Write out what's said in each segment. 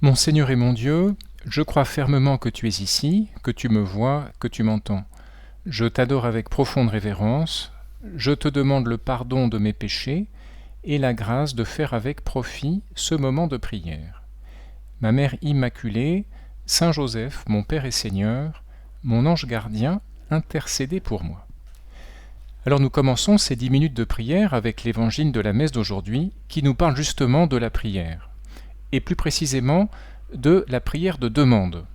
Mon Seigneur et mon Dieu, je crois fermement que tu es ici, que tu me vois, que tu m'entends. Je t'adore avec profonde révérence, je te demande le pardon de mes péchés et la grâce de faire avec profit ce moment de prière. Ma Mère Immaculée, Saint Joseph, mon Père et Seigneur, mon ange gardien, intercédez pour moi. Alors nous commençons ces 10 minutes de prière avec l'évangile de la messe d'aujourd'hui qui nous parle justement de la prière, et plus précisément de la prière de demande.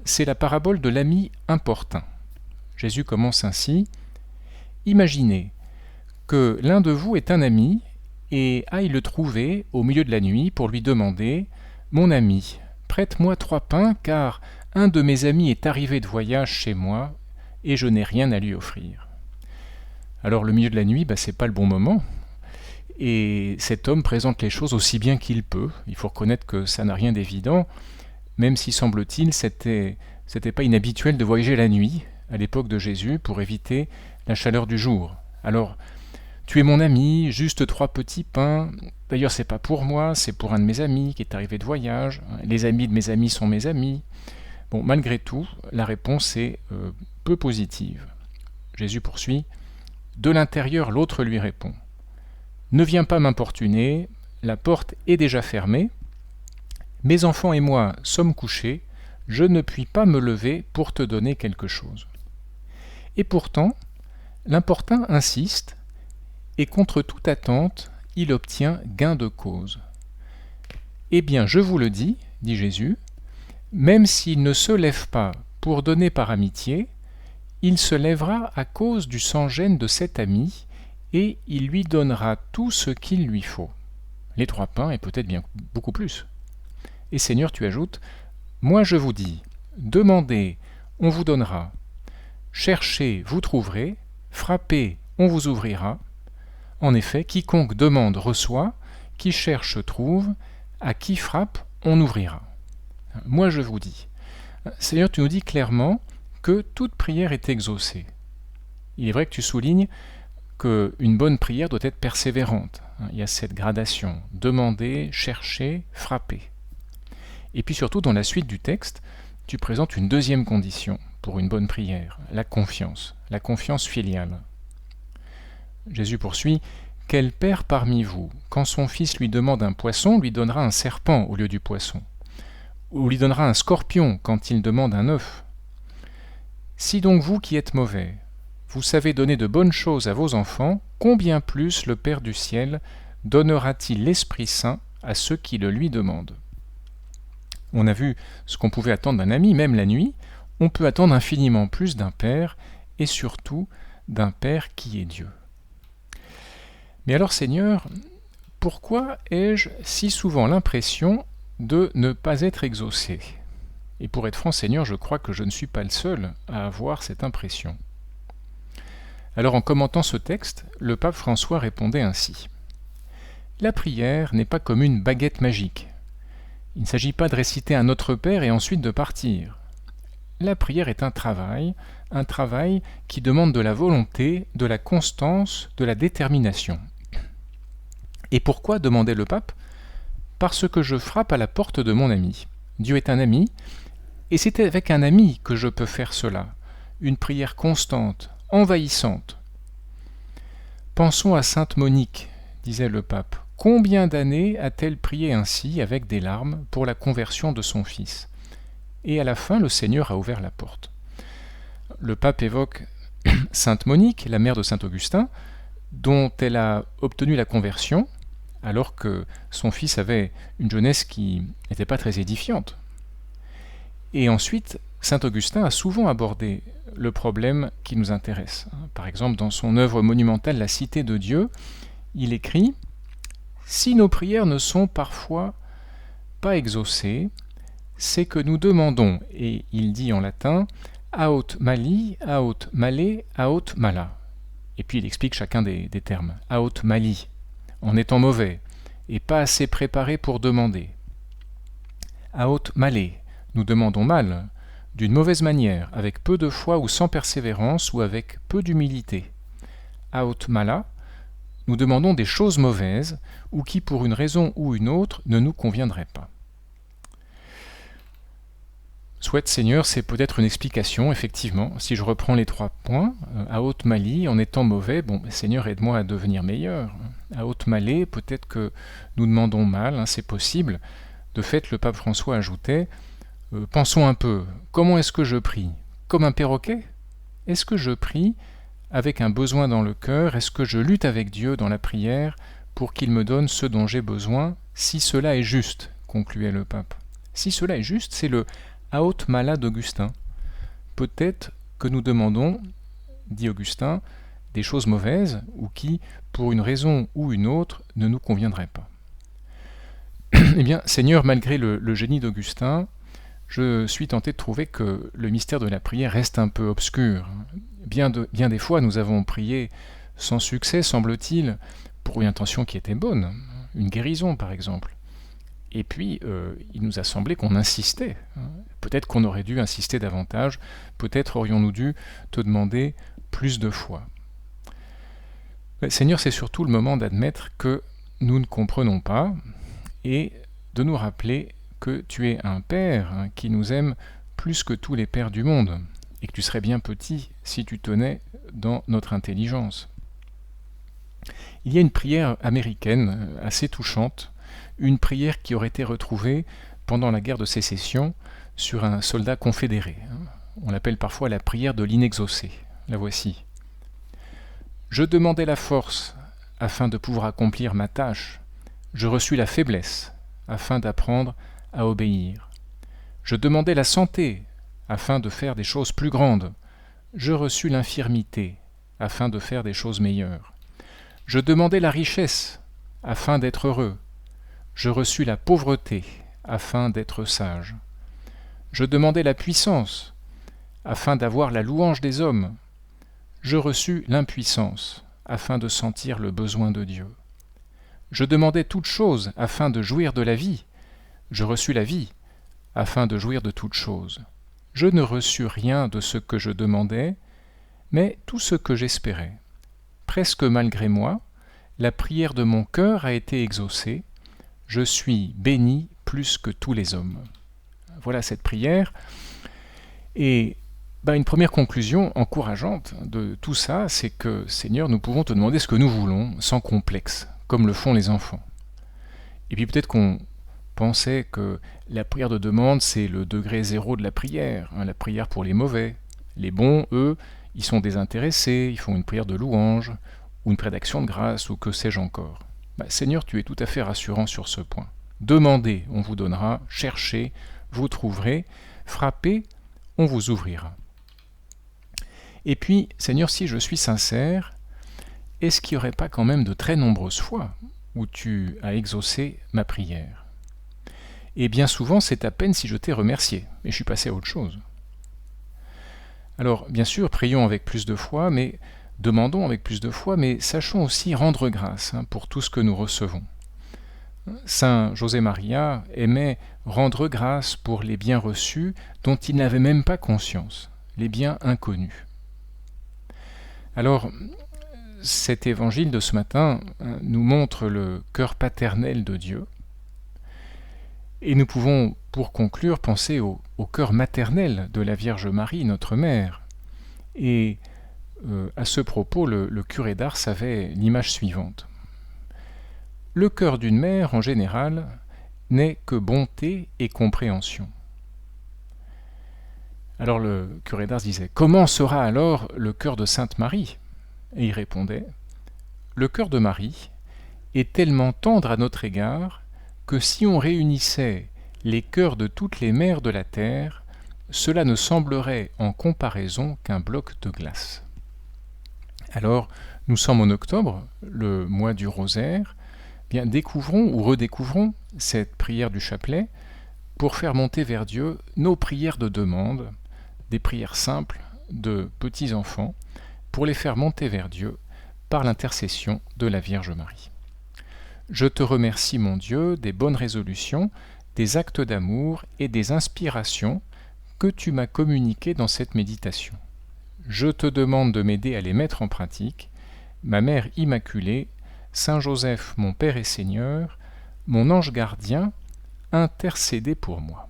C'est la parabole de l'ami importun. Jésus commence ainsi: Imaginez que l'un de vous est un ami et aille le trouver au milieu de la nuit pour lui demander: Mon ami, prête-moi 3 pains car un de mes amis est arrivé de voyage chez moi et je n'ai rien à lui offrir. Alors le milieu de la nuit, c'est pas le bon moment. Et cet homme présente les choses aussi bien qu'il peut. Il faut reconnaître que ça n'a rien d'évident, même si, semble-t-il, c'était pas inhabituel de voyager la nuit, à l'époque de Jésus, pour éviter la chaleur du jour. Alors, tu es mon ami, juste 3 petits pains. D'ailleurs, c'est pas pour moi, c'est pour un de mes amis qui est arrivé de voyage. Les amis de mes amis sont mes amis. Bon, malgré tout, la réponse est peu positive. Jésus poursuit: De l'intérieur, l'autre lui répond: Ne viens pas m'importuner, la porte est déjà fermée. Mes enfants et moi sommes couchés, je ne puis pas me lever pour te donner quelque chose. Et pourtant, l'importun insiste, et contre toute attente, il obtient gain de cause. Eh bien, je vous le dis, dit Jésus, même s'il ne se lève pas pour donner par amitié, il se lèvera à cause du sans-gêne de cet ami, et il lui donnera tout ce qu'il lui faut. Les 3 pains et peut-être bien beaucoup plus. Et Seigneur, tu ajoutes: Moi je vous dis, demandez, on vous donnera. Cherchez, vous trouverez. Frappez, on vous ouvrira. En effet, quiconque demande reçoit, qui cherche trouve, à qui frappe, on ouvrira. Moi je vous dis. Seigneur, tu nous dis clairement que toute prière est exaucée. Il est vrai que tu soulignes qu'une bonne prière doit être persévérante. Il y a cette gradation: demander, chercher, frapper. Et puis surtout, dans la suite du texte, tu présentes une deuxième condition pour une bonne prière, la confiance filiale. Jésus poursuit: Quel père parmi vous, quand son fils lui demande un poisson, lui donnera un serpent au lieu du poisson? Ou lui donnera un scorpion quand il demande un œuf? Si donc vous qui êtes mauvais, vous savez donner de bonnes choses à vos enfants, combien plus le Père du ciel donnera-t-il l'Esprit Saint à ceux qui le lui demandent? On a vu ce qu'on pouvait attendre d'un ami, même la nuit. On peut attendre infiniment plus d'un Père, et surtout d'un Père qui est Dieu. Mais alors, Seigneur, pourquoi ai-je si souvent l'impression de ne pas être exaucé? Et pour être franc, Seigneur, je crois que je ne suis pas le seul à avoir cette impression. Alors, en commentant ce texte, le pape François répondait ainsi: La prière n'est pas comme une baguette magique. Il ne s'agit pas de réciter un Notre Père et ensuite de partir. La prière est un travail qui demande de la volonté, de la constance, de la détermination. Et pourquoi, demandait le pape? Parce que je frappe à la porte de mon ami. Dieu est un ami, et c'est avec un ami que je peux faire cela, une prière constante, envahissante. Pensons à sainte Monique, disait le pape. Combien d'années a-t-elle prié ainsi, avec des larmes, pour la conversion de son fils? Et à la fin, le Seigneur a ouvert la porte. Le pape évoque sainte Monique, la mère de saint Augustin, dont elle a obtenu la conversion, alors que son fils avait une jeunesse qui n'était pas très édifiante. Et ensuite, saint Augustin a souvent abordé le problème qui nous intéresse. Par exemple, dans son œuvre monumentale La Cité de Dieu, il écrit: Si nos prières ne sont parfois pas exaucées, c'est que nous demandons, et il dit en latin, aut mali, aut male, aut mala. Et puis il explique chacun des termes. Aut mali, en étant mauvais, et pas assez préparé pour demander. Aut male, nous demandons mal, d'une mauvaise manière, avec peu de foi ou sans persévérance, ou avec peu d'humilité. Aut mala, nous demandons des choses mauvaises, ou qui pour une raison ou une autre ne nous conviendraient pas. Souhaite Seigneur, c'est peut-être une explication, effectivement. Si je reprends les 3 points, à haute malice, en étant mauvais, Seigneur, aide-moi à devenir meilleur. À haute malice, peut-être que nous demandons mal, c'est possible. De fait, le pape François ajoutait, pensons un peu, comment est-ce que je prie? Comme un perroquet? Est-ce que je prie avec un besoin dans le cœur? Est-ce que je lutte avec Dieu dans la prière pour qu'il me donne ce dont j'ai besoin, si cela est juste, concluait le pape. Si cela est juste, c'est le aut mala d'Augustin. Peut-être que nous demandons, dit Augustin, des choses mauvaises ou qui, pour une raison ou une autre, ne nous conviendraient pas. Eh bien, Seigneur, malgré le génie d'Augustin, je suis tenté de trouver que le mystère de la prière reste un peu obscur. Bien des fois, nous avons prié sans succès, semble-t-il, pour une intention qui était bonne, une guérison par exemple. Et puis, il nous a semblé qu'on insistait. Peut-être qu'on aurait dû insister davantage, peut-être aurions-nous dû te demander plus de fois. Mais, Seigneur, c'est surtout le moment d'admettre que nous ne comprenons pas et de nous rappeler que tu es un Père qui nous aime plus que tous les pères du monde et que tu serais bien petit si tu tenais dans notre intelligence. Il y a une prière américaine assez touchante, une prière qui aurait été retrouvée pendant la guerre de sécession sur un soldat confédéré. On l'appelle parfois la prière de l'inexaucé. La voici. Je demandais la force afin de pouvoir accomplir ma tâche. Je reçus la faiblesse afin d'apprendre à obéir. Je demandais la santé afin de faire des choses plus grandes. Je reçus l'infirmité afin de faire des choses meilleures. Je demandais la richesse afin d'être heureux. Je reçus la pauvreté afin d'être sage. Je demandais la puissance afin d'avoir la louange des hommes. Je reçus l'impuissance afin de sentir le besoin de Dieu. Je demandais toutes choses afin de jouir de la vie. Je reçus la vie afin de jouir de toutes choses. Je ne reçus rien de ce que je demandais, mais tout ce que j'espérais. Presque malgré moi, la prière de mon cœur a été exaucée. Je suis béni plus que tous les hommes. Voilà cette prière. Et une première conclusion encourageante de tout ça, c'est que, Seigneur, nous pouvons te demander ce que nous voulons, sans complexe, comme le font les enfants. Et puis peut-être qu'on pensait que la prière de demande, c'est le degré zéro de la prière, la prière pour les mauvais. Les bons, eux, ils sont désintéressés, ils font une prière de louange, ou une prière d'action de grâce, ou que sais-je encore. Seigneur, tu es tout à fait rassurant sur ce point. Demandez, on vous donnera, cherchez, vous trouverez, frappez, on vous ouvrira. Et puis, Seigneur, si je suis sincère, est-ce qu'il n'y aurait pas quand même de très nombreuses fois où tu as exaucé ma prière? Et bien souvent, c'est à peine si je t'ai remercié, et je suis passé à autre chose. Alors, bien sûr, prions avec plus de foi, mais demandons avec plus de foi, mais sachons aussi rendre grâce pour tout ce que nous recevons. Saint José Maria aimait rendre grâce pour les biens reçus dont il n'avait même pas conscience, les biens inconnus. Alors, cet évangile de ce matin nous montre le cœur paternel de Dieu, et nous pouvons, pour conclure, penser au cœur maternel de la Vierge Marie, notre mère. Et à ce propos, le curé d'Ars avait l'image suivante. Le cœur d'une mère, en général, n'est que bonté et compréhension. Alors le curé d'Ars disait « Comment sera alors le cœur de Sainte Marie ?» Et il répondait « Le cœur de Marie est tellement tendre à notre égard que si on réunissait les cœurs de toutes les mères de la terre, cela ne semblerait en comparaison qu'un bloc de glace. » Alors, nous sommes en octobre, le mois du rosaire. Bien, découvrons ou redécouvrons cette prière du chapelet pour faire monter vers Dieu nos prières de demande, des prières simples de petits enfants, pour les faire monter vers Dieu par l'intercession de la Vierge Marie. Je te remercie, mon Dieu, des bonnes résolutions, des actes d'amour et des inspirations que tu m'as communiquées dans cette méditation. Je te demande de m'aider à les mettre en pratique. Ma Mère Immaculée, Saint Joseph, mon Père et Seigneur, mon ange gardien, intercédez pour moi.